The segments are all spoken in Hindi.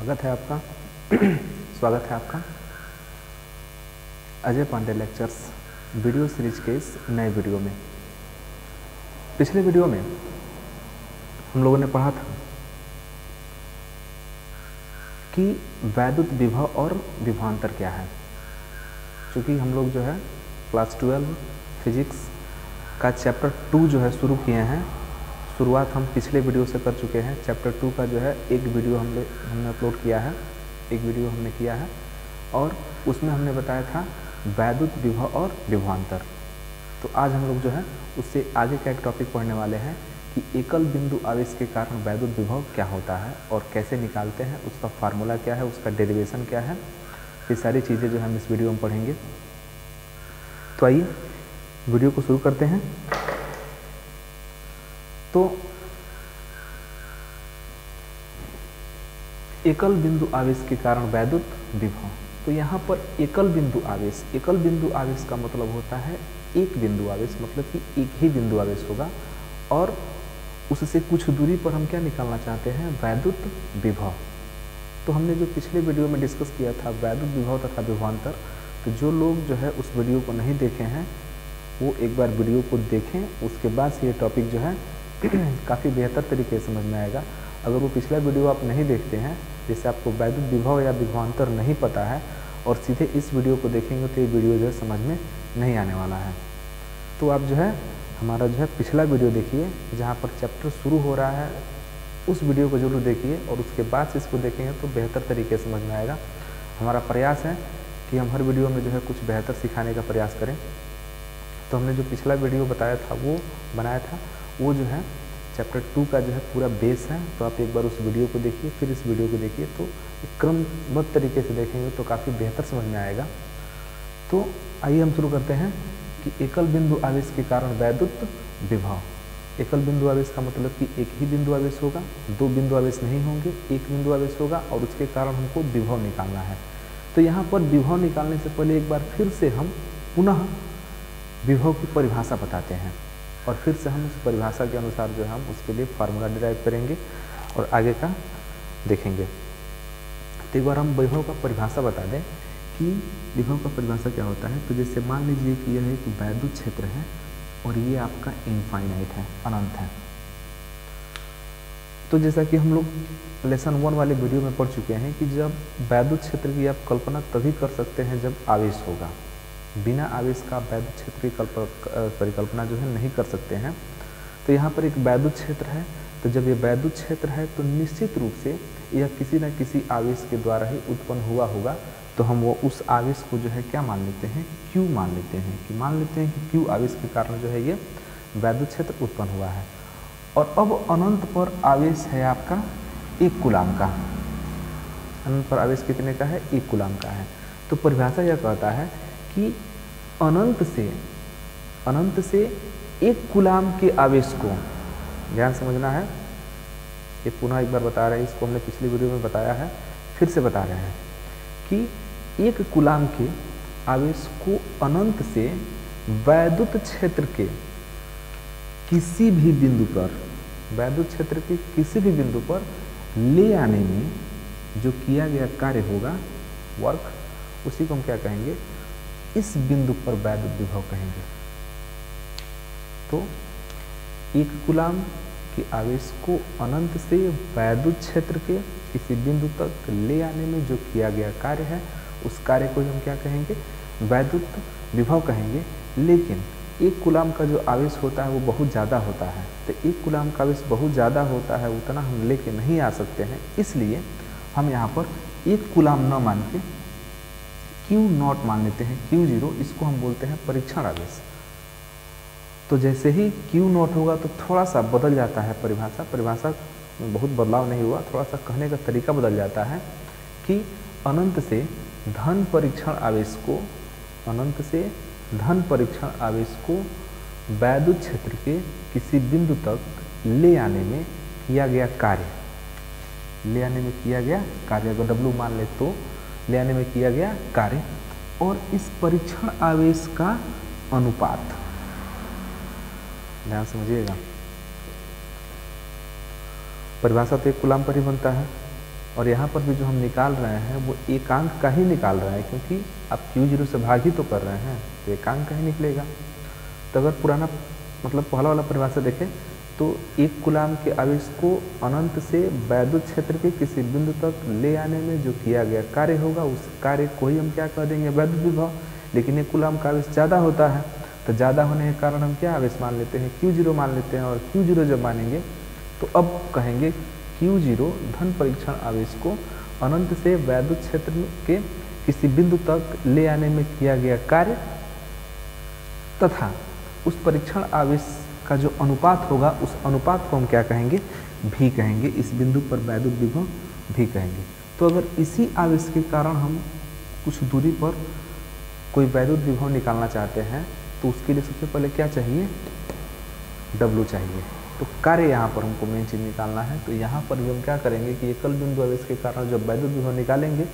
स्वागत है आपका स्वागत है आपका Ajay Pandey lectures video series के इस नए वीडियो में। पिछले वीडियो में हम लोगों ने पढ़ा था कि वैद्युत विभव और विभवांतर क्या है। क्योंकि हम लोग जो है क्लास 12 फिजिक्स का चैप्टर 2 जो है शुरू किए हैं। शुरुआत हम पिछले वीडियो से कर चुके हैं। चैप्टर 2 का जो है एक वीडियो हमने अपलोड किया है, एक वीडियो हमने किया है और उसमें हमने बताया था वैद्युत विभव और विभवांतर। तो आज हम लोग जो है उससे आगे का एक टॉपिक पढ़ने वाले हैं कि एकल बिंदु आवेश के कारण वैद्युत विभव क्या होता है और कैसे निकालते हैं, उसका फार्मूला क्या है, उसका डेरिवेशन क्या है। ये सारी चीज़ें जो है हम इस वीडियो में पढ़ेंगे। तो आइए वीडियो को शुरू करते हैं। तो एकल बिंदु आवेश के कारण वैद्युत विभव। तो यहाँ पर एकल बिंदु आवेश का मतलब होता है एक बिंदु आवेश, मतलब कि एक ही बिंदु आवेश होगा और उससे कुछ दूरी पर हम क्या निकालना चाहते हैं, वैद्युत विभव। तो हमने जो पिछले वीडियो में डिस्कस किया था वैद्युत विभव तथा विभवांतर, तो जो लोग जो है उस वीडियो को नहीं देखे हैं वो एक बार वीडियो को देखें, उसके बाद से ये टॉपिक जो है काफ़ी बेहतर तरीके से समझ में आएगा। अगर वो पिछला वीडियो आप नहीं देखते हैं, जैसे आपको वैद्युत विभव या विभवांतर नहीं पता है और सीधे इस वीडियो को देखेंगे तो ये वीडियो जो है समझ में नहीं आने वाला है। तो आप जो है हमारा जो है पिछला वीडियो देखिए जहाँ पर चैप्टर शुरू हो रहा है, उस वीडियो को जरूर देखिए और उसके बाद से इसको देखेंगे तो बेहतर तरीके से समझ में आएगा। हमारा प्रयास है कि हम हर वीडियो में जो है कुछ बेहतर सिखाने का प्रयास करें। तो हमने जो पिछला वीडियो बताया था वो बनाया था, वो जो है चैप्टर 2 का जो है पूरा बेस है। तो आप एक बार उस वीडियो को देखिए, फिर इस वीडियो को देखिए, तो एक क्रमबद्ध तरीके से देखेंगे तो काफ़ी बेहतर समझ में आएगा। तो आइए हम शुरू करते हैं कि एकल बिंदु आवेश के कारण वैद्युत विभव। एकल बिंदु आवेश का मतलब कि एक ही बिंदु आवेश होगा, दो बिंदु आवेश नहीं होंगे, एक बिंदु आवेश होगा और उसके कारण हमको विभव निकालना है। तो यहाँ पर विभव निकालने से पहले एक बार फिर से हम पुनः विभव की परिभाषा बताते हैं और फिर से हम उस परिभाषा के अनुसार जो है हम उसके लिए फार्मूला डिराइव करेंगे और आगे का देखेंगे। तो एक बार हम विभव का परिभाषा बता दें कि विभव का परिभाषा क्या होता है। तो जैसे मान लीजिए कि यह एक वैद्युत क्षेत्र है और ये आपका इनफाइनाइट है, अनंत है। तो जैसा कि हम लोग लेसन 1 वाले वीडियो में पढ़ चुके हैं कि जब वैद्युत क्षेत्र की आप कल्पना तभी कर सकते हैं जब आवेश होगा। बिना आवेश का वैद्युत क्षेत्र की परिकल्पना जो है नहीं कर सकते हैं। तो यहाँ पर एक वैद्युत क्षेत्र है, तो जब ये वैद्युत क्षेत्र है तो निश्चित रूप से यह किसी न किसी आवेश के द्वारा ही उत्पन्न हुआ होगा। तो हम वो उस आवेश को जो है क्या मान लेते हैं, Q मान लेते हैं कि Q आवेश के कारण जो है ये वैद्युत क्षेत्र उत्पन्न हुआ है। और अब अनंत पर आवेश है आपका 1 कूलाम का। अनंत पर आवेश कितने का है, 1 कूलाम का है। तो परिभाषा यह कहता है कि अनंत से 1 कूलाम के आवेश को, ध्यान समझना है, ये पुनः एक बार बता रहे हैं, इसको हमने पिछली वीडियो में बताया है, फिर से बता रहे हैं कि 1 कूलाम के आवेश को अनंत से वैद्युत क्षेत्र के किसी भी बिंदु पर, वैद्युत क्षेत्र के किसी भी बिंदु पर ले आने में जो किया गया कार्य होगा, वर्क, उसी को हम क्या कहेंगे, इस बिंदु पर वैद्युत विभव कहेंगे। तो 1 कूलाम के आवेश को अनंत से वैद्युत क्षेत्र के किसी बिंदु तक ले आने में जो किया गया कार्य है, उस कार्य को हम क्या कहेंगे, वैद्युत विभव कहेंगे। लेकिन 1 कूलाम का जो आवेश होता है वो बहुत ज़्यादा होता है। तो 1 कूलाम का आवेश बहुत ज़्यादा होता है, उतना हम लेके नहीं आ सकते हैं, इसलिए हम यहाँ पर 1 कूलाम न मान के Q0 मान लेते हैं, Q0, इसको हम बोलते हैं परीक्षण आवेश। तो जैसे ही Q0 होगा तो थोड़ा सा बदल जाता है परिभाषा में बहुत बदलाव नहीं हुआ, थोड़ा सा कहने का तरीका बदल जाता है कि अनंत से धन परीक्षण आवेश को वैद्युत क्षेत्र के किसी बिंदु तक ले आने में किया गया कार्य, अगर W मान ले तो ले आने में किया गया कार्य और इस परीक्षण आवेश का अनुपात, ध्यान समझिएगा। परिभाषा तो 1 कूलाम पर ही बनता है, और यहाँ पर भी जो हम निकाल रहे हैं वो एकांक का ही निकाल रहे हैं, क्योंकि आप Q0 से भाग ही तो कर रहे हैं, तो एकांक का ही निकलेगा। तो अगर पुराना मतलब पहला वाला परिभाषा देखें तो एक कूलाम के आवेश को अनंत से वैद्युत क्षेत्र के किसी बिंदु तक ले आने में जो किया गया कार्य होगा, उस कार्य को ही हम क्या कह देंगे, वैद्युत विभव। लेकिन एक कूलाम का आवेश ज़्यादा होता है, तो ज़्यादा होने के कारण हम क्या आवेश मान लेते हैं, Q0 मान लेते हैं। और Q0 जब मानेंगे तो अब कहेंगे Q0 धन परीक्षण आवेश को अनंत से वैद्युत क्षेत्र के किसी बिंदु तक ले आने में किया गया कार्य तथा उस परीक्षण आवेश का जो अनुपात होगा, उस अनुपात को हम क्या कहेंगे, भी कहेंगे। इस बिंदु पर वैद्युत विभव भी कहेंगे। तो अगर इसी आवेश के कारण हम कुछ दूरी पर कोई वैद्युत विभव निकालना चाहते हैं तो उसके लिए सबसे पहले क्या चाहिए, W चाहिए। तो कार्य यहाँ पर हमको मेन चीज़ निकालना है। तो यहाँ पर भी हम क्या करेंगे कि एकल बिंदु आवेश के कारण जब वैद्युत विभव निकालेंगे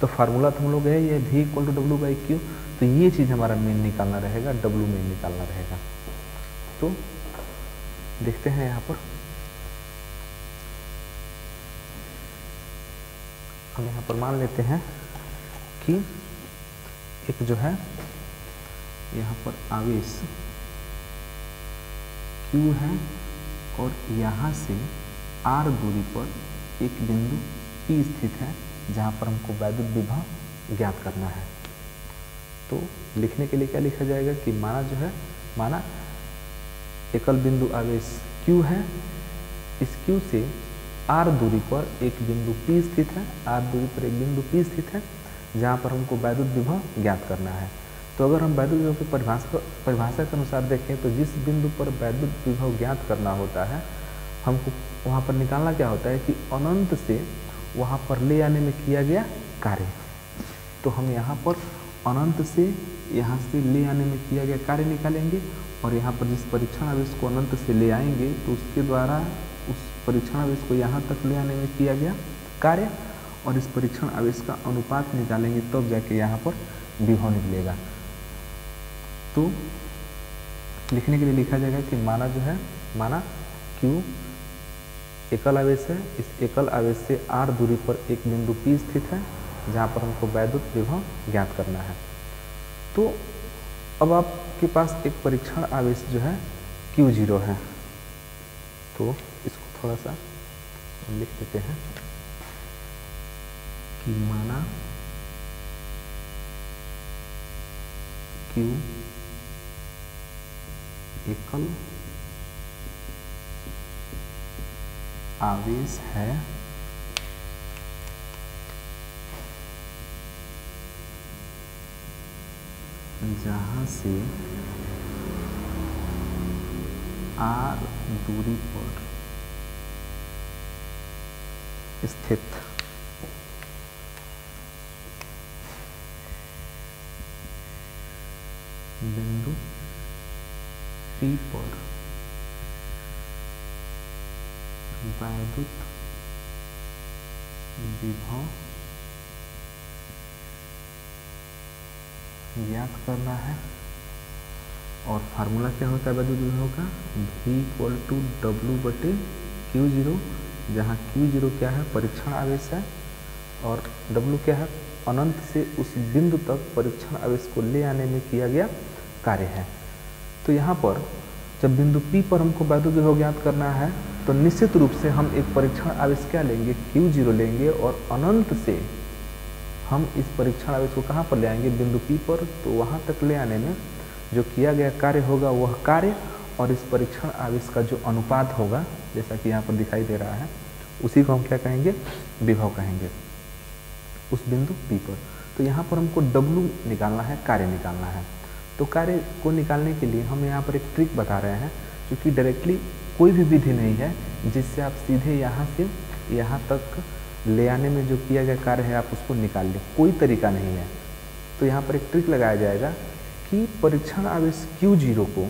तो फार्मूला तो हम लोग है ये V = W/Q। तो ये चीज़ हमारा मेन निकालना रहेगा, W मेन निकालना रहेगा। तो देखते हैं यहाँ पर हम यहाँ पर मान लेते हैं कि एक जो है यहाँ पर आवेश Q है और यहाँ से R दूरी पर एक बिंदु P स्थित है जहाँ पर हमको वैद्युत विभव ज्ञात करना है। तो लिखने के लिए क्या लिखा जाएगा कि माना जो है, माना एकल बिंदु आवेश Q है, इस Q से R दूरी पर एक बिंदु P स्थित है, R दूरी पर एक बिंदु P स्थित है जहाँ पर हमको वैद्युत विभव ज्ञात करना है। तो अगर हम वैद्युत विभव की परिभाषा के अनुसार देखें तो जिस बिंदु पर वैद्युत विभव ज्ञात करना होता है, हमको वहाँ पर निकालना क्या होता है कि अनंत से वहाँ पर ले आने में किया गया कार्य। तो हम यहाँ पर अनंत से यहाँ से ले आने में किया गया कार्य निकालेंगे और यहाँ पर जिस परीक्षण आवेश को अनंत से ले आएंगे तो उसके द्वारा उस परीक्षण आवेश को यहाँ तक ले आने में किया गया कार्य और इस परीक्षण आवेश का अनुपात निकालेंगे, तब जाके यहाँ पर विभव निकलेगा। तो लिखने के लिए लिखा जाएगा कि माना जो है, माना Q एकल आवेश है, इस एकल आवेश से R दूरी पर एक बिंदु P स्थित है जहाँ पर हमको वैद्युत विभव ज्ञात करना है। तो अब आपके पास एक परीक्षण आवेश जो है Q0 है, तो इसको थोड़ा सा लिख देते हैं कि माना Q एकल आवेश है जहाँ से R दूरी पर स्थित बिंदु P पर वैद्युत विभव ज्ञात करना है। और फार्मूला क्या होता है वैद्युत विभव का, V = W/Q0, जहाँ Q0 क्या है, परीक्षण आवेश है और W क्या है, अनंत से उस बिंदु तक परीक्षण आवेश को ले आने में किया गया कार्य है। तो यहाँ पर जब बिंदु P पर हमको वैद्युत विभव ज्ञात करना है तो निश्चित रूप से हम एक परीक्षण आवेश क्या लेंगे, Q0 लेंगे और अनंत से हम इस परीक्षण आवेश को कहाँ पर ले आएंगे, बिंदु P पर। तो वहाँ तक ले आने में जो किया गया कार्य होगा वह कार्य और इस परीक्षण आवेश का जो अनुपात होगा, जैसा कि यहाँ पर दिखाई दे रहा है, उसी को हम क्या कहेंगे, विभव कहेंगे उस बिंदु P पर। तो यहाँ पर हमको W निकालना है, कार्य निकालना है। तो कार्य को निकालने के लिए हम यहाँ पर एक ट्रिक बता रहे हैं, क्योंकि डायरेक्टली कोई भी विधि नहीं है जिससे आप सीधे यहाँ से यहाँ तक ले आने में जो किया गया कार्य है आप उसको निकाल लें, कोई तरीका नहीं है। तो यहाँ पर एक ट्रिक लगाया जाएगा कि परीक्षण आवेश Q0 को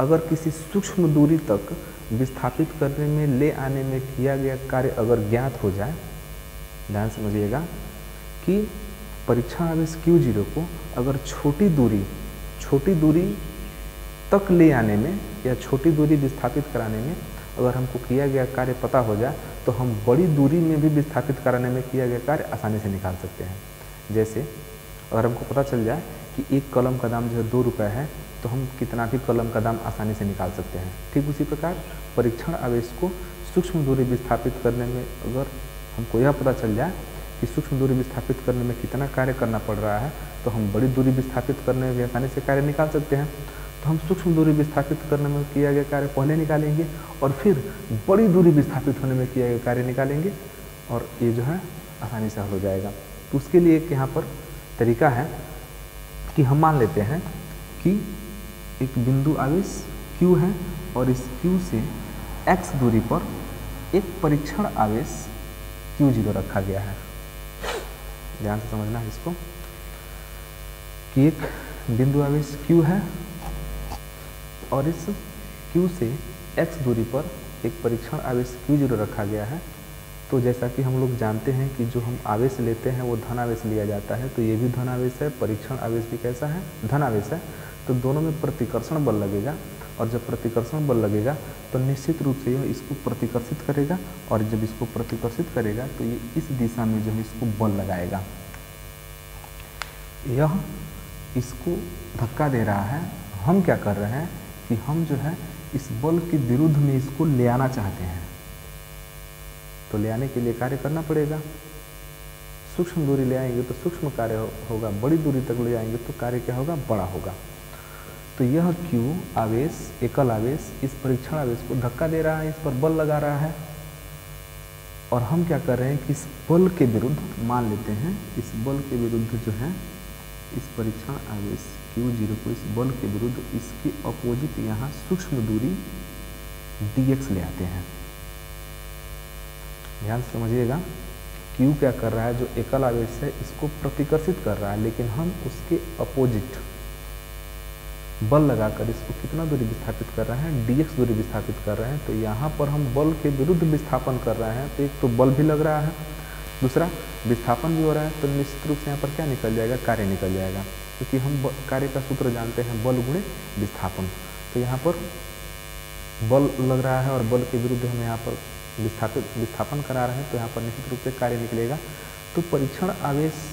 अगर किसी सूक्ष्म दूरी तक विस्थापित करने में ले आने में किया गया कार्य अगर ज्ञात हो जाए, ध्यान समझिएगा कि परीक्षण आवेश Q0 को अगर छोटी दूरी तक ले आने में या छोटी दूरी विस्थापित कराने में अगर हमको किया गया कार्य पता हो जाए तो हम बड़ी दूरी में भी विस्थापित कराने में किया गया कार्य आसानी से निकाल सकते हैं। जैसे अगर हमको पता चल जाए कि एक कलम का दाम जो है 2 रुपये है, तो हम कितना भी कलम का दाम आसानी से निकाल सकते हैं। ठीक उसी प्रकार परीक्षण आवेश को सूक्ष्म दूरी विस्थापित करने में अगर हमको यह पता चल जाए कि सूक्ष्म दूरी विस्थापित करने में कितना कार्य करना पड़ रहा है, तो हम बड़ी दूरी विस्थापित करने में भी आसानी से कार्य निकाल सकते हैं। तो हम सूक्ष्म दूरी विस्थापित करने में किया गया कार्य पहले निकालेंगे और फिर बड़ी दूरी विस्थापित होने में किया गया कार्य निकालेंगे, और ये जो है आसानी से हल हो जाएगा। तो उसके लिए एक यहाँ पर तरीका है कि हम मान लेते हैं कि एक बिंदु आवेश Q है और इस Q से x दूरी पर एक परीक्षण आवेश Q0 रखा गया है। ध्यान से समझना है इसको कि एक बिंदु आवेश Q है और इस Q से x दूरी पर एक परीक्षण आवेश Q0 रखा गया है। तो जैसा कि हम लोग जानते हैं कि जो हम आवेश लेते हैं वो धन आवेश लिया जाता है, तो ये भी धन आवेश है, परीक्षण आवेश भी कैसा है, धन आवेश है। तो दोनों में प्रतिकर्षण बल लगेगा, और जब प्रतिकर्षण बल लगेगा तो निश्चित रूप से यह इसको प्रतिकर्षित करेगा, और जब इसको प्रतिकर्षित करेगा तो ये इस दिशा में जो है इसको बल लगाएगा। यह इसको धक्का दे रहा है। हम क्या कर रहे हैं कि हम जो है इस बल के विरुद्ध में इसको ले आना चाहते हैं, तो ले आने के लिए कार्य करना पड़ेगा। सूक्ष्म दूरी ले आएंगे तो सूक्ष्म कार्य होगा, बड़ी दूरी तक ले आएंगे तो कार्य क्या होगा, बड़ा होगा। तो यह Q आवेश, एकल आवेश इस परीक्षण आवेश को धक्का दे रहा है, इस पर बल लगा रहा है, और हम क्या कर रहे हैं कि इस बल के विरुद्ध मान लेते हैं, इस बल के विरुद्ध जो है इस परीक्षण आवेश Q0 को इस बल के विरुद्ध इसके अपोजिट यहाँ सूक्ष्म दूरी dx ले आते हैं। ध्यान से समझिएगा, Q क्या कर रहा है, जो एकल आवेश है इसको प्रतिकर्षित कर रहा है, लेकिन हम उसके अपोजिट बल लगाकर इसको कितना दूरी विस्थापित कर रहे हैं, dx दूरी विस्थापित कर रहे हैं। तो यहाँ पर हम बल के विरुद्ध विस्थापन कर रहे हैं, तो एक तो बल भी लग रहा है, दूसरा विस्थापन भी हो रहा है। तो निश्चित रूप से यहाँ पर क्या निकल जाएगा, कार्य निकल जाएगा, क्योंकि हम कार्य का सूत्र जानते हैं, बल गुणे विस्थापन। तो यहाँ पर बल लग रहा है और बल के विरुद्ध हम यहाँ पर विस्थापन करा रहे हैं, तो यहाँ पर निश्चित रूप से कार्य निकलेगा। तो परीक्षण आवेश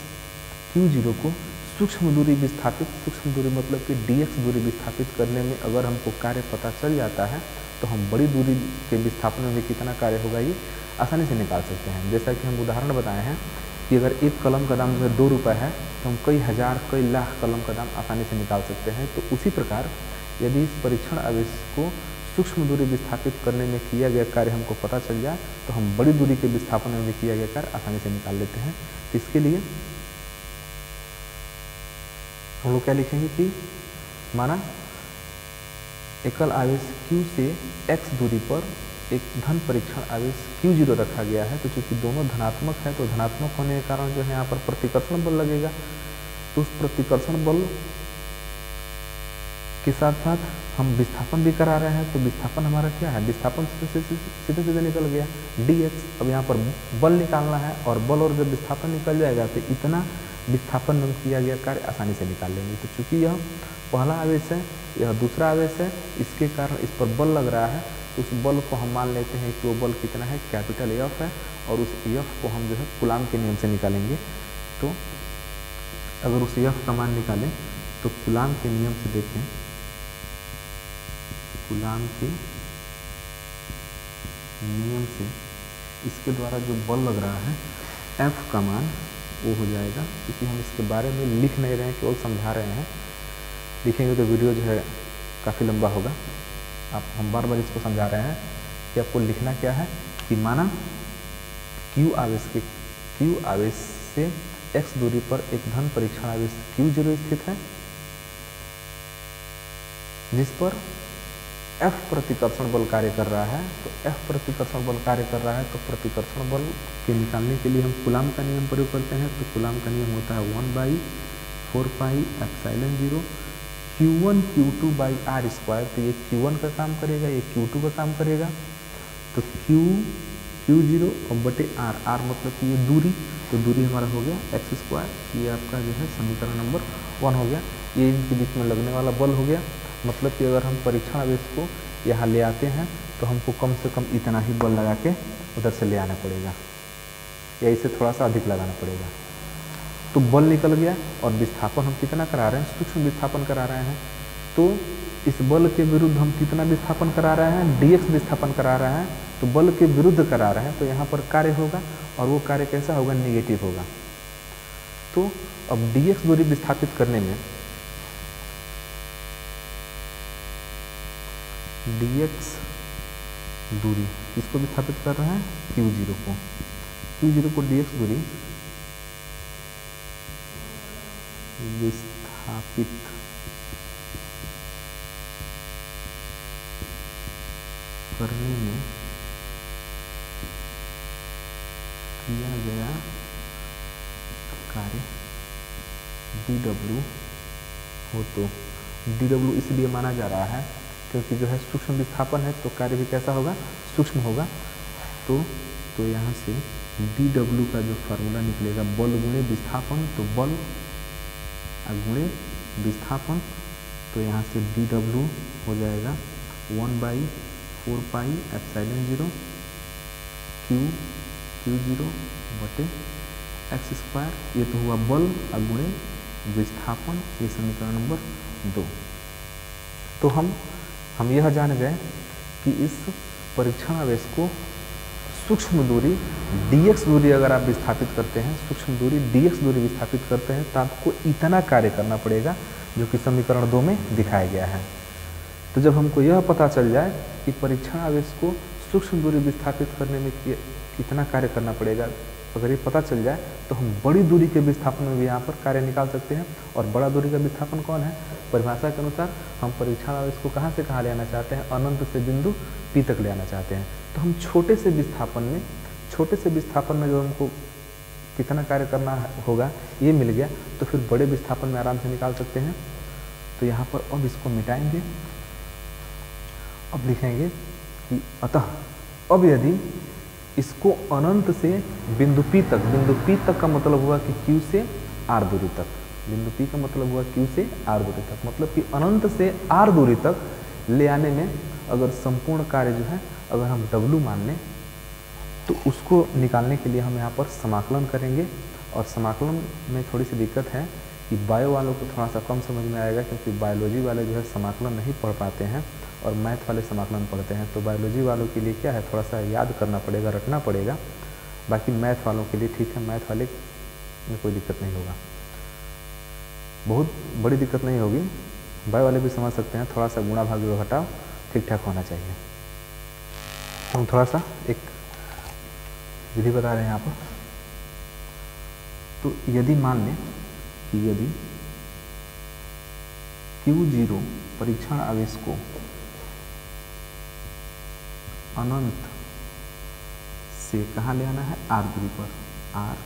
Q0 को सूक्ष्म दूरी विस्थापित, सूक्ष्म दूरी मतलब कि dx दूरी विस्थापित करने में अगर हमको कार्य पता चल जाता है, तो हम बड़ी दूरी के विस्थापन में भी कितना कार्य होगा ये आसानी से निकाल सकते हैं। जैसा कि हम उदाहरण बताए हैं कि अगर एक कलम का दाम जो है 2 रुपये है, तो हम कई हज़ार कई लाख कलम का दाम आसानी से निकाल सकते हैं। तो उसी प्रकार यदि इस परीक्षण आवेश को सूक्ष्म दूरी विस्थापित करने में किया गया कार्य हमको पता चल जाए, तो हम बड़ी दूरी के विस्थापन में भी किया गया कार्य आसानी से निकाल लेते हैं। तो इसके लिए हम लोग क्या लिखेंगे कि माना एकल आवेश Q से x दूरी पर एक धन परीक्षण आवेश Q0 रखा गया है। तो चूंकि दोनों धनात्मक है, तो धनात्मक होने के कारण जो है यहाँ पर प्रतिकर्षण बल लगेगा। तो उस प्रतिकर्षण बल के साथ साथ हम विस्थापन भी करा रहे हैं। तो विस्थापन हमारा क्या है, विस्थापन सीधे सीधे निकल गया dx। अब यहाँ पर बल निकालना है, और बल और जब विस्थापन निकल जाएगा तो इतना विस्थापन में किया गया कार्य आसानी से निकाल लेंगे। तो चूंकि यह पहला आवेश है, यह दूसरा आवेश है, इसके कारण इस पर बल लग रहा है, तो उस बल को हम मान लेते हैं कि वो बल कितना है, कैपिटल F है, और उस F को हम जो है कूलाम के नियम से निकालेंगे। तो अगर उस F का मान निकालें तो कूलाम के नियम से देखें, कूलाम के नियम से इसके द्वारा जो बल लग रहा है F का मान वो हो जाएगा। क्योंकि हम इसके बारे में लिख नहीं रहे हैं, केवल समझा रहे हैं, लिखेंगे तो वीडियो जो है काफ़ी लंबा होगा। हम बार बार इसको समझा रहे हैं कि आपको लिखना क्या है कि माना Q आवेश से x दूरी पर एक धन परीक्षण आवेश Q0 स्थित है, जिस पर F प्रतिकर्षण बल कार्य कर रहा है। तो F प्रतिकर्षण बल कार्य कर रहा है, तो प्रतिकर्षण बल के निकालने के लिए हम कूलाम का नियम प्रयोग करते हैं। तो कूलाम का नियम होता है 1/4 pi epsilon 0 Q1 Q2 by R square. तो ये Q1 का काम करेगा, ये Q2 का काम करेगा। तो Q0 और बटे R मतलब कि ये दूरी, तो दूरी हमारा हो गया x स्क्वायर। ये आपका जो है समीकरण नंबर 1 हो गया। ये इनके बीच में लगने वाला बल हो गया। मतलब कि अगर हम परीक्षण आवेश को यहाँ ले आते हैं तो हमको कम से कम इतना ही बल लगा के उधर से ले आना पड़ेगा, या इसे थोड़ा सा अधिक लगाना पड़ेगा। तो बल निकल गया और विस्थापन हम कितना करा रहे हैं, सूक्ष्म विस्थापन करा रहे हैं। तो इस बल के विरुद्ध हम कितना विस्थापन करा रहे हैं, dx विस्थापन करा रहे हैं, तो बल के विरुद्ध करा रहे हैं, तो यहाँ पर कार्य होगा और वो कार्य कैसा होगा, नेगेटिव होगा। तो अब dx दूरी विस्थापित करने में dx दूरी किसको विस्थापित कर रहे हैं, q0 को, q0 को dx दूरी विस्थापित करने में किया गया कार्य dw हो, तो dw इसलिए माना जा रहा है क्योंकि जो है सूक्ष्म विस्थापन है तो कार्य भी कैसा होगा, सूक्ष्म होगा। तो यहाँ से dw का जो फार्मूला निकलेगा, बल गुणे विस्थापन, तो बल गुणे विस्थापन, तो यहाँ से dw हो जाएगा 1/4 पाई एप्सिलॉन 0 q0 बटे x²। ये तो हुआ बल गुणे विस्थापन, ये समीकरण नंबर 2। तो हम यह जान गए कि इस परीक्षण आवेश को सूक्ष्म दूरी dx दूरी अगर आप विस्थापित करते हैं, सूक्ष्म दूरी dx दूरी विस्थापित करते हैं तो आपको इतना कार्य करना पड़ेगा जो कि समीकरण 2 में दिखाया गया है। तो जब हमको यह पता चल जाए कि परीक्षण आवेश को सूक्ष्म दूरी विस्थापित करने में कितना कार्य करना पड़ेगा, अगर ये पता चल जाए तो हम बड़ी दूरी के विस्थापन में भी यहाँ पर कार्य निकाल सकते हैं। और बड़ा दूरी का विस्थापन कौन है, परिभाषा के अनुसार हम परीक्षण आवेश को कहाँ से कहाँ ले आना चाहते हैं, अनंत से बिंदु P तक ले आना चाहते हैं। तो हम छोटे से विस्थापन में जो हमको कितना कार्य करना होगा ये मिल गया, तो फिर बड़े विस्थापन में आराम से निकाल सकते हैं। तो यहाँ पर अब इसको मिटाएंगे, अब लिखेंगे कि अतः अब यदि इसको अनंत से बिंदु P तक का मतलब हुआ कि Q से R दूरी तक, बिंदु P का मतलब हुआ Q से R दूरी तक, मतलब कि अनंत से R दूरी तक ले आने में अगर संपूर्ण कार्य जो है अगर हम W मान लें तो उसको निकालने के लिए हम यहाँ पर समाकलन करेंगे। और समाकलन में थोड़ी सी दिक्कत है कि बायो वालों को थोड़ा सा कम समझ में आएगा, क्योंकि बायोलॉजी वाले जो है समाकलन नहीं पढ़ पाते हैं और मैथ वाले समाकलन पढ़ते हैं। तो बायोलॉजी वालों के लिए क्या है, थोड़ा सा याद करना पड़ेगा, रटना पड़ेगा। बाकी मैथ वालों के लिए ठीक है, मैथ वाले में कोई दिक्कत नहीं होगा, बहुत बड़ी दिक्कत नहीं होगी, बायो वाले भी समझ सकते हैं। थोड़ा सा गुणा भाग जो घटाव ठीक ठाक होना चाहिए। हम थोड़ा सा एक विधि बता रहे हैं यहाँ पर। तो यदि मान लें कि यदि Q0 परीक्षण आवेश को अनंत से कहाँ ले आना है, R दूरी पर, R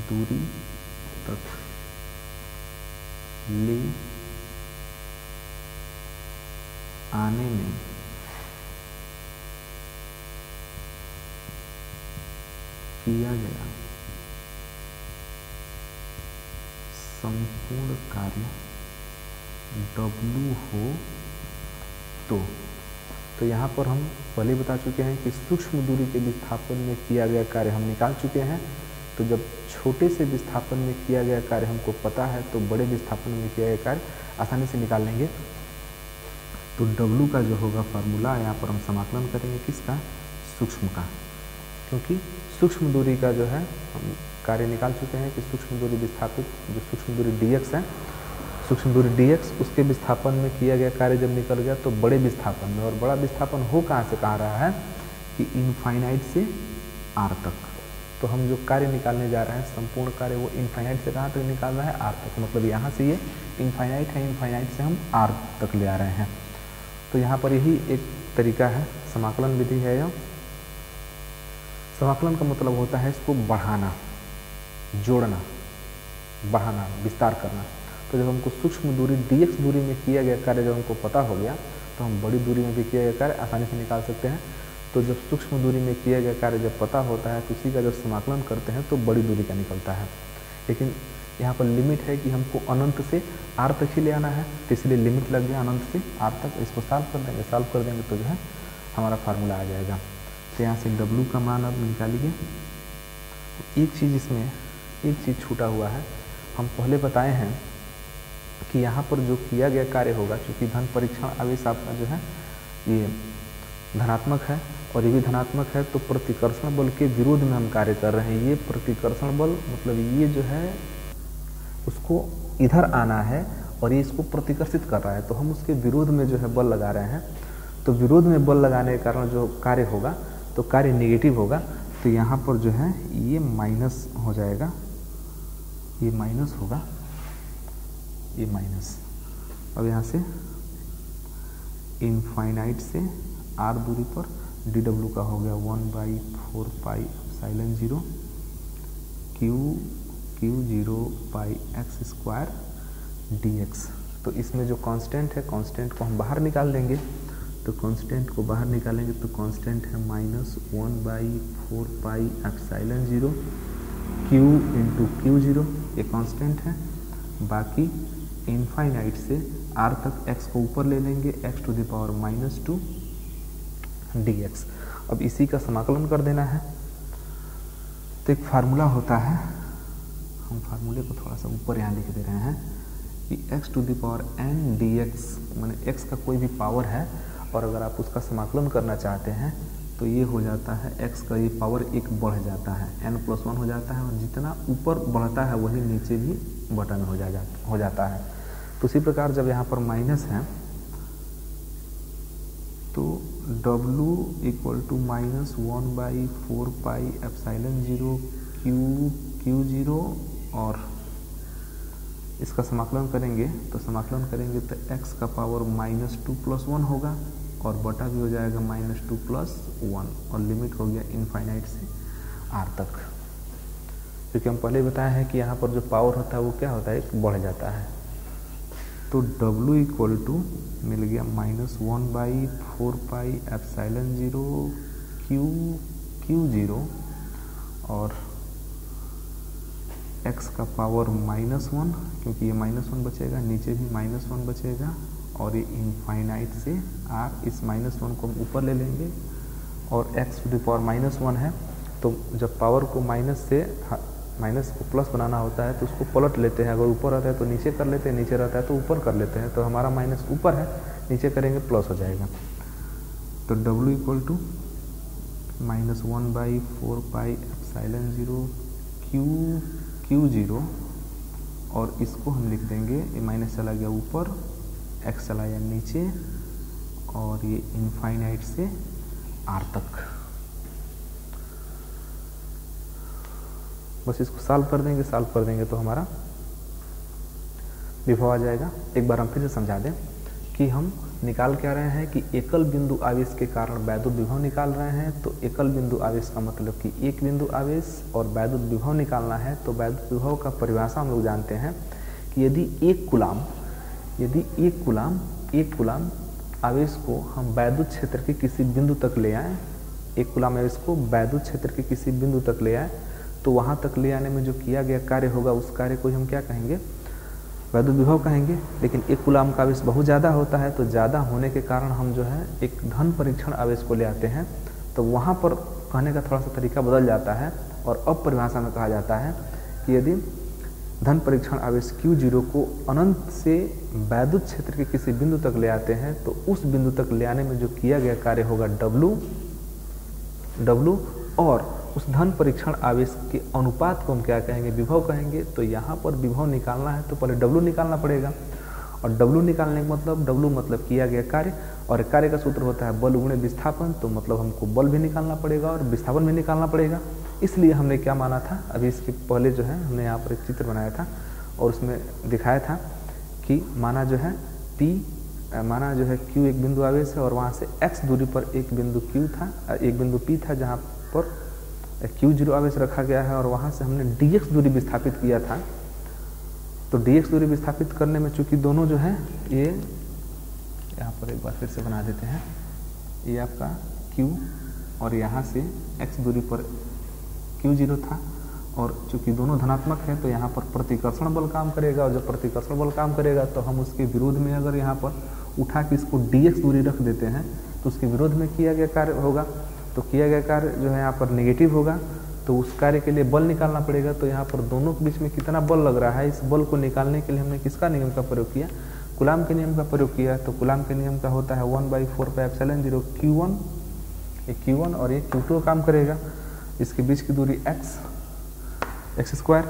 दूरी तक ले आने में किया गया संपूर्ण कार्य W हो, तो यहाँ पर हम पहले बता चुके हैं कि सूक्ष्म दूरी के विस्थापन में किया गया कार्य हम निकाल चुके हैं। तो जब छोटे से विस्थापन में किया गया कार्य हमको पता है तो बड़े विस्थापन में किया गया कार्य आसानी से निकाल लेंगे। तो W का जो होगा फार्मूला, यहाँ पर हम समाकलन करेंगे किसका, सूक्ष्म का, क्योंकि सूक्ष्म दूरी का जो है हम कार्य निकाल चुके हैं कि सूक्ष्म दूरी विस्थापित, जो सूक्ष्म दूरी dx है, सूक्ष्म दूरी dx उसके विस्थापन में किया गया कार्य जब निकल गया तो बड़े विस्थापन में, और बड़ा विस्थापन हो कहाँ से कहाँ रहा है कि इनफाइनाइट से R तक। तो हम जो कार्य निकालने जा रहे हैं संपूर्ण कार्य वो इनफाइनाइट से कहाँ तक निकालना है, R तक, मतलब यहाँ से ये इनफाइनाइट है, इनफाइनाइट से हम R तक ले आ रहे हैं। तो यहाँ पर यही एक तरीका है, समाकलन विधि है यह। समाकलन का मतलब होता है इसको बढ़ाना, जोड़ना, बढ़ाना, विस्तार करना। तो जब हमको सूक्ष्म दूरी dx दूरी में किया गया कार्य जब हमको पता हो गया तो हम बड़ी दूरी में भी किया गया कार्य आसानी से निकाल सकते हैं। तो जब सूक्ष्म दूरी में किया गया कार्य जब पता होता है तो उसी का जब समाकलन करते हैं तो बड़ी दूरी का निकलता है। लेकिन यहाँ पर लिमिट है कि हमको अनंत से आर तक ही ले आना है, तो इसलिए लिमिट लग गया अनंत से आर तक। इसको सॉल्व कर देंगे तो जो है हमारा फार्मूला आ जाएगा। तो यहाँ से W का मान अब निकालिए। एक चीज़ इसमें एक चीज़ छूटा हुआ है, हम पहले बताए हैं कि यहाँ पर जो किया गया कार्य होगा, क्योंकि धन परीक्षण आवेश आपका जो है ये धनात्मक है और ये भी धनात्मक है, तो प्रतिकर्षण बल के विरोध में हम कार्य कर रहे हैं। ये प्रतिकर्षण बल मतलब ये जो है उसको इधर आना है और ये इसको प्रतिकर्षित कर रहा है, तो हम उसके विरोध में जो है बल लगा रहे हैं। तो विरोध में बल लगाने के कारण जो कार्य होगा तो कार्य नेगेटिव होगा। तो यहाँ पर जो है ये माइनस हो जाएगा, ये माइनस होगा, ये माइनस। अब यहाँ से इनफाइनाइट से आर दूरी पर dw का हो गया 1/4 पाई एप्सिलॉन 0 q0 पाई x स्क्वायर dx। तो इसमें जो कांस्टेंट है, कांस्टेंट को हम बाहर निकाल देंगे। तो कांस्टेंट को बाहर निकालेंगे तो कांस्टेंट है -1/4 pi epsilon 0 q into Q0, ये कांस्टेंट है। बाकी इनफाइनाइट से r तक x को ऊपर ले लेंगे, x⁻⁻2 dx। अब इसी का समाकलन कर देना है। तो एक फार्मूला होता है, हम फार्मूले को थोड़ा सा ऊपर यहाँ लिख दे रहे हैं कि x⁻n dx, माने x का कोई भी पावर है और अगर आप उसका समाकलन करना चाहते हैं तो ये हो जाता है x का ये पावर 1 बढ़ जाता है, n+1 हो जाता है, और जितना ऊपर बढ़ता है वही नीचे भी बटन हो जाता है। तो उसी प्रकार जब यहाँ पर माइनस है तो W = -1/4 पाई एप्सिलॉन 0 Q0, और इसका समाकलन करेंगे तो x का पावर -2+1 होगा और बटा भी हो जाएगा -2+1, और लिमिट हो गया इनफाइनाइट से r तक। क्योंकि हम पहले बताया है कि यहाँ पर जो पावर होता है वो क्या होता है, बढ़ जाता है। तो W = मिल गया -1/4 पाई एप्सिलॉन 0 Q0, और x का पावर -1, क्योंकि ये -1 बचेगा, नीचे भी -1 बचेगा, और ये इनफाइनाइट से r, इस -1 को हम ऊपर ले लेंगे, और x⁻⁻1 है तो जब पावर को माइनस को प्लस बनाना होता है तो उसको पलट लेते हैं। अगर ऊपर रहता है तो नीचे कर लेते हैं, नीचे रहता है तो ऊपर कर लेते हैं। तो हमारा माइनस ऊपर है, नीचे करेंगे प्लस हो जाएगा। तो W = -1/4 पाई एप्सिलॉन 0 Q0, और इसको हम लिख देंगे, ये माइनस चला गया ऊपर, x चला गया नीचे, और ये इनफाइनाइट से r तक। बस इसको सॉल्व कर देंगे तो हमारा विभव आ जाएगा। एक बार हम फिर से समझा दें कि हम निकाल क्या रहे हैं कि एकल बिंदु आवेश के कारण वैद्युत विभव निकाल रहे हैं। तो एकल बिंदु आवेश का मतलब कि एक बिंदु आवेश, और वैद्युत विभव निकालना है। तो वैद्युत विभव का परिभाषा हम लोग जानते हैं कि यदि एक कूलाम आवेश को हम वैद्युत क्षेत्र के किसी बिंदु तक ले आए, एक कूलाम आवेश को वैद्युत क्षेत्र के किसी बिंदु तक ले आए, तो वहाँ तक ले आने में जो किया गया कार्य होगा उस कार्य को हम क्या कहेंगे, वैद्युत विभव कहेंगे। लेकिन एक कूलाम का आवेश बहुत ज़्यादा होता है, तो ज़्यादा होने के कारण हम जो है एक धन परीक्षण आवेश को ले आते हैं, तो वहाँ पर कहने का थोड़ा सा तरीका बदल जाता है, और अब परिभाषा में कहा जाता है कि यदि धन परीक्षण आवेश Q0 को अनंत से वैद्युत क्षेत्र के किसी बिंदु तक ले आते हैं, तो उस बिंदु तक ले आने में जो किया गया कार्य होगा W, और उस धन परीक्षण आवेश के अनुपात को हम क्या कहेंगे, विभव कहेंगे। तो यहाँ पर विभव निकालना है तो पहले W निकालना पड़ेगा, और W निकालने का मतलब W मतलब किया गया कार्य, और कार्य का सूत्र होता है बल गुणे विस्थापन। तो मतलब हमको बल भी निकालना पड़ेगा और विस्थापन भी निकालना पड़ेगा। इसलिए हमने क्या माना था, अभी इसके पहले जो है हमने यहाँ पर एक चित्र बनाया था और उसमें दिखाया था कि माना जो है Q एक बिंदु आवेश है, और वहाँ से x दूरी पर एक बिंदु Q था, एक बिंदु P था जहाँ पर Q0 आवेश रखा गया है, और वहाँ से हमने dx दूरी विस्थापित किया था। तो dx दूरी विस्थापित करने में चूंकि दोनों जो है ये यहाँ पर एक बार फिर से बना देते हैं, ये आपका Q, और यहाँ से x दूरी पर Q0 था, और चूंकि दोनों धनात्मक है तो यहाँ पर प्रतिकर्षण बल काम करेगा, और जब प्रतिकर्षण बल काम करेगा तो हम उसके विरोध में अगर यहाँ पर उठा के इसको dx दूरी रख देते हैं तो उसके विरोध में किया गया कार्य होगा, तो किया गया कार्य जो है यहाँ पर नेगेटिव होगा, तो उस कार्य के लिए बल निकालना पड़ेगा। तो यहाँ पर दोनों के बीच में कितना बल लग रहा है, इस बल को निकालने के लिए हमने किसका नियम का प्रयोग किया, कूलाम के नियम का प्रयोग किया। तो कूलाम के नियम का होता है 1/4πε0 Q1, ये Q1 और ये Q2 काम करेगा, इसके बीच की दूरी x स्क्वायर।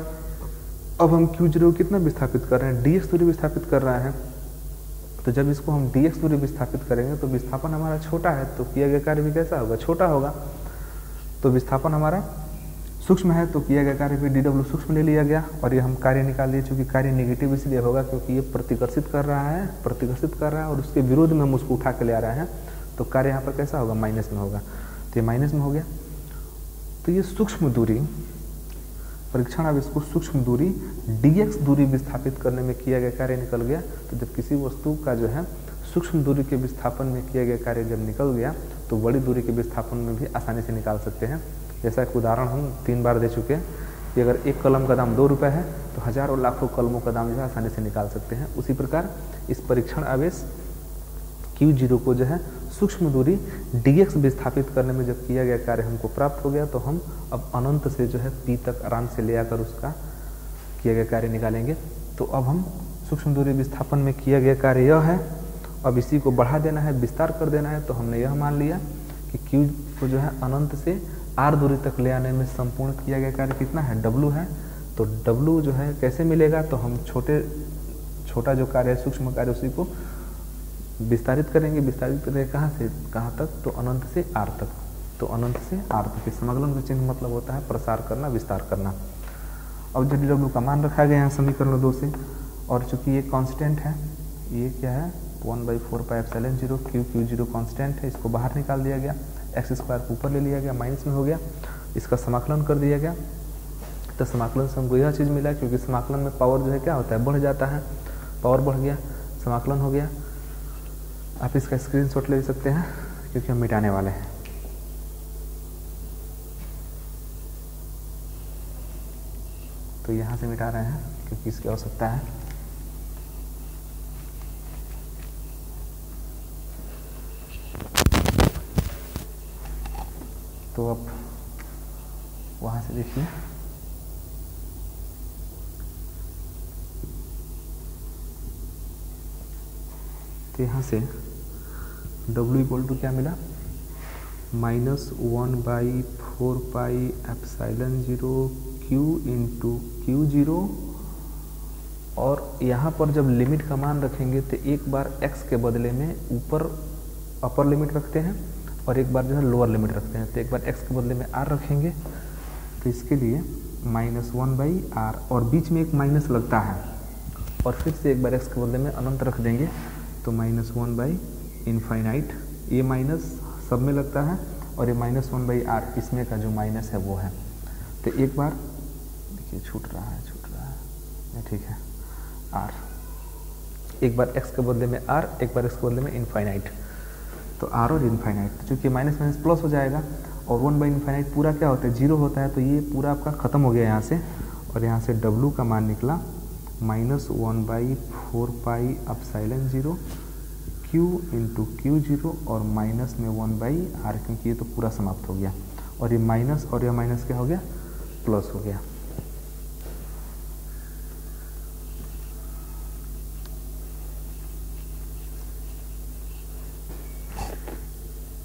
अब हम Q0 कितना विस्थापित कर रहे हैं, dx दूरी विस्थापित कर रहे हैं, तो जब इसको हम dx दूरी विस्थापित करेंगे तो विस्थापन हमारा छोटा है, तो किया गया कार्य भी कैसा होगा, छोटा होगा। तो विस्थापन हमारा सूक्ष्म है तो किया गया कार्य भी dw सूक्ष्म ले लिया गया, और ये हम कार्य निकाल लिए, चूंकि कार्य नेगेटिव इसलिए होगा क्योंकि ये प्रतिकर्षित कर रहा है और उसके विरोध में हम उसको उठा के ले आ रहे हैं, तो कार्य यहाँ पर कैसा होगा, माइनस में होगा, तो ये माइनस में हो गया। तो ये सूक्ष्म दूरी परीक्षण, अब इसको सूक्ष्म दूरी dx दूरी विस्थापित करने में किया गया कार्य निकल गया। तो जब किसी वस्तु का जो है सूक्ष्म दूरी के विस्थापन में किया गया कार्य जब निकल गया तो बड़ी दूरी के विस्थापन में भी आसानी से निकाल सकते हैं। जैसा एक उदाहरण हम 3 बार दे चुके हैं कि अगर एक कलम का दाम 2 रुपये है तो हजारों लाखों कलमों का दाम जो है आसानी से निकाल सकते हैं। उसी प्रकार इस परीक्षण आवेश Q0 को जो है सूक्ष्म दूरी dx विस्थापित करने में जब किया गया कार्य हमको प्राप्त हो गया, तो हम अब अनंत से जो है p तक आराम से ले आकर उसका किया गया कार्य निकालेंगे। तो अब हम सूक्ष्म दूरी विस्थापन में किया गया कार्य यह है, अब इसी को बढ़ा देना है, विस्तार कर देना है। तो हमने यह मान लिया कि Q को जो है अनंत से r दूरी तक ले आने में संपूर्ण किया गया कार्य कितना है, w है। तो w जो है कैसे मिलेगा, तो हम छोटा जो कार्य है सूक्ष्म कार्य उसी को विस्तारित करेंगे, विस्तारित करेंगे कहाँ से कहाँ तक, तो अनंत से r तक। तो अनंत से r तक समाकलन का चिन्ह मतलब होता है प्रसार करना, विस्तार करना। अब जब w का मान रखा गया है समीकरण 2 से, और चूंकि ये कांस्टेंट है, ये क्या है 1/4πε0 Q0 कांस्टेंट है, इसको बाहर निकाल दिया गया, x स्क्वायर को ऊपर ले लिया गया, माइनस में हो गया, इसका समाकलन कर दिया गया। तो समाकलन से हमको यह चीज़ मिला, क्योंकि समाकलन में पावर जो है क्या होता है, बढ़ जाता है, पावर बढ़ गया, समाकलन हो गया। आप इसका स्क्रीनशॉट ले सकते हैं क्योंकि हम मिटाने वाले हैं। तो यहाँ से मिटा रहे हैं क्योंकि इसकी आवश्यकता है। तो अब वहाँ से देखिए, तो यहाँ से W इक्वल टू क्या मिला, -1/4πε0 Q इंटू Q0, और यहाँ पर जब लिमिट का मान रखेंगे तो एक बार x के बदले में ऊपर अपर लिमिट रखते हैं और एक बार जो है लोअर लिमिट रखते हैं। तो एक बार x के बदले में r रखेंगे, तो इसके लिए -1/r, और बीच में एक माइनस लगता है, और फिर से एक बार x के बदले में अनंत रख देंगे, तो -1/∞, ये माइनस सब में लगता है, और ये -1/r इसमें का जो माइनस है वो है। तो एक बार देखिए छूट रहा है, ठीक है, r, एक बार x के बदले में r, एक बार x के बदले में इनफाइनाइट, तो r और इनफाइनाइट, चूँकि माइनस माइनस प्लस हो जाएगा, और 1/∞ पूरा क्या होता है, 0 होता है, तो ये पूरा आपका ख़त्म हो गया यहाँ से, और यहाँ से w का मान निकला -1/4πε0 Q इंटू Q0, और माइनस में 1/r, क्योंकि ये तो पूरा समाप्त हो गया, और ये माइनस और यह माइनस क्या हो गया, प्लस हो गया।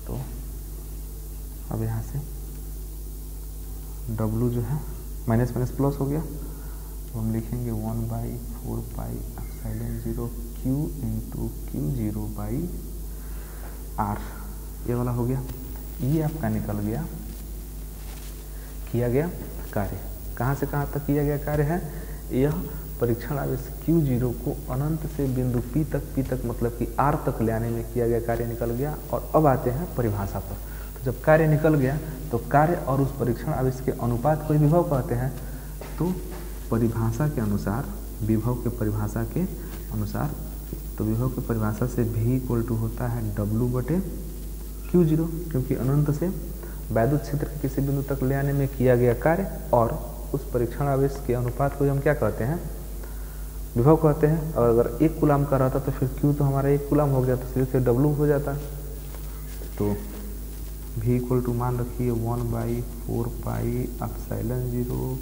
तो अब यहाँ से W जो है माइनस माइनस प्लस हो गया, तो हम लिखेंगे 1/4πε0 Q इंटू Q0/r, ये वाला हो गया। ये आपका निकल गया किया गया कार्य। कहाँ से कहाँ तक किया गया कार्य है, यह परीक्षण आवेश Q0 को अनंत से बिंदु P तक मतलब कि R तक ले आने में किया गया कार्य निकल गया। और अब आते हैं परिभाषा पर। तो जब कार्य निकल गया तो कार्य और उस परीक्षण आवेश के अनुपात को विभव कहते हैं। तो परिभाषा के अनुसार, विभव के परिभाषा के अनुसार, तो विभव की परिभाषा से V इक्वल टू होता है W/Q0, क्योंकि अनंत से वैद्युत क्षेत्र के किसी बिंदु तक ले आने में किया गया कार्य और उस परीक्षण आवेश के अनुपात को हम क्या कहते हैं, विभव कहते हैं। और अगर 1 कूलाम का रहता तो फिर Q तो हमारा 1 कूलाम हो गया, तो सिर्फ W हो जाता। तो V इक्वल टू मान रखिए 1/4πε0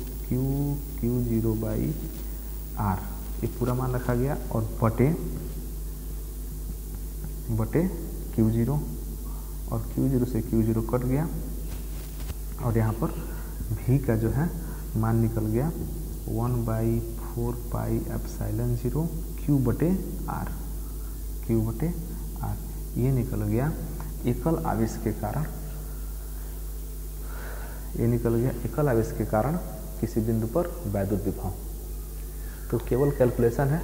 Q0/R, ये पूरा मान रखा गया, और बटे Q0, और Q0 से Q0 कट गया, और यहाँ पर V का जो है मान निकल गया 1/4πε0 Q/R, ये निकल गया एकल आवेश के कारण किसी बिंदु पर वैद्युत विभव। तो केवल कैलकुलेशन है,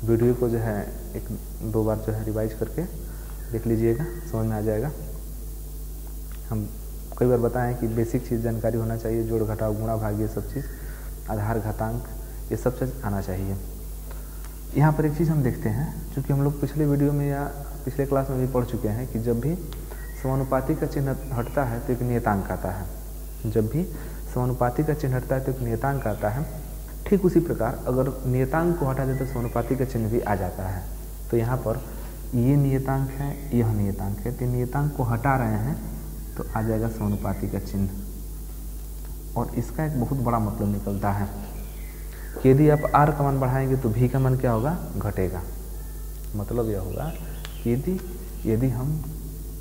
वीडियो को जो है 1-2 बार जो है रिवाइज करके देख लीजिएगा, समझ में आ जाएगा। हम कई बार बताएं कि बेसिक चीज़ जानकारी होना चाहिए, जोड़ घटाव गुणा भाग ये सब चीज़, आधार घातांक ये सब चीज़ आना चाहिए। यहाँ पर एक चीज़ हम देखते हैं, चूँकि हम लोग पिछले वीडियो में या पिछले क्लास में भी पढ़ चुके हैं कि जब भी समानुपाती का चिन्ह हटता है तो एक नियतांक आता है। जब भी समानुपाती का चिन्ह हटता है तो एक नियतांक आता है। ठीक उसी प्रकार अगर नियतांक को हटा दें तो समानुपाती का चिन्ह भी आ जाता है। तो यहाँ पर ये नियतांक है, यह नियतांक है, तो नियतांक को हटा रहे हैं तो आ जाएगा समानुपाती का चिन्ह। और इसका एक बहुत बड़ा मतलब निकलता है कि यदि आप R का मान बढ़ाएंगे तो V का मान क्या होगा, घटेगा। मतलब यह होगा कि यदि हम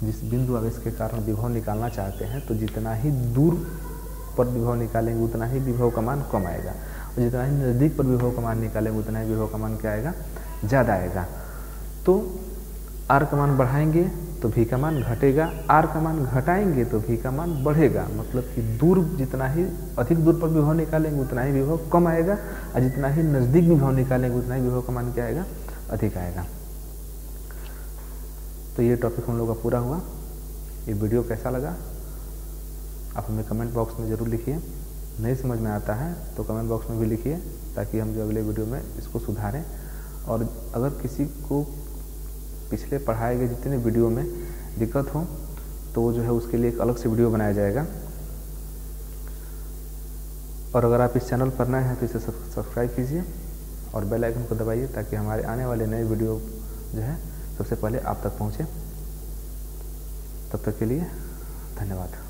जिस बिंदु आवेश के कारण विभव निकालना चाहते हैं तो जितना ही दूर पर विभव निकालेंगे उतना ही विभव का मान कम आएगा, और जितना ही नज़दीक पर विभव का मान निकालेंगे उतना ही विभव का मान क्या आएगा, ज़्यादा आएगा। तो R का मान बढ़ाएंगे तो V का मान घटेगा, R का मान घटाएंगे तो V का मान बढ़ेगा। मतलब कि दूर जितना ही अधिक दूर पर विभव निकालेंगे उतना ही विभव कम आएगा, और जितना ही नज़दीक विभव निकालेंगे उतना ही विभव का मान क्या आएगा, अधिक आएगा। तो ये टॉपिक हम लोग का पूरा हुआ। ये वीडियो कैसा लगा आप हमें कमेंट बॉक्स में ज़रूर लिखिए। नहीं समझ में आता है तो कमेंट बॉक्स में भी लिखिए, ताकि हम जो अगले वीडियो में इसको सुधारें। और अगर किसी को पिछले पढ़ाए गए जितने वीडियो में दिक्कत हो तो वो जो है उसके लिए एक अलग से वीडियो बनाया जाएगा। और अगर आप इस चैनल पर नए हैं तो इसे सब्सक्राइब कीजिए और बेल आइकन को दबाइए, ताकि हमारे आने वाले नए वीडियो जो है सबसे पहले आप तक पहुँचे। तब तक के लिए धन्यवाद।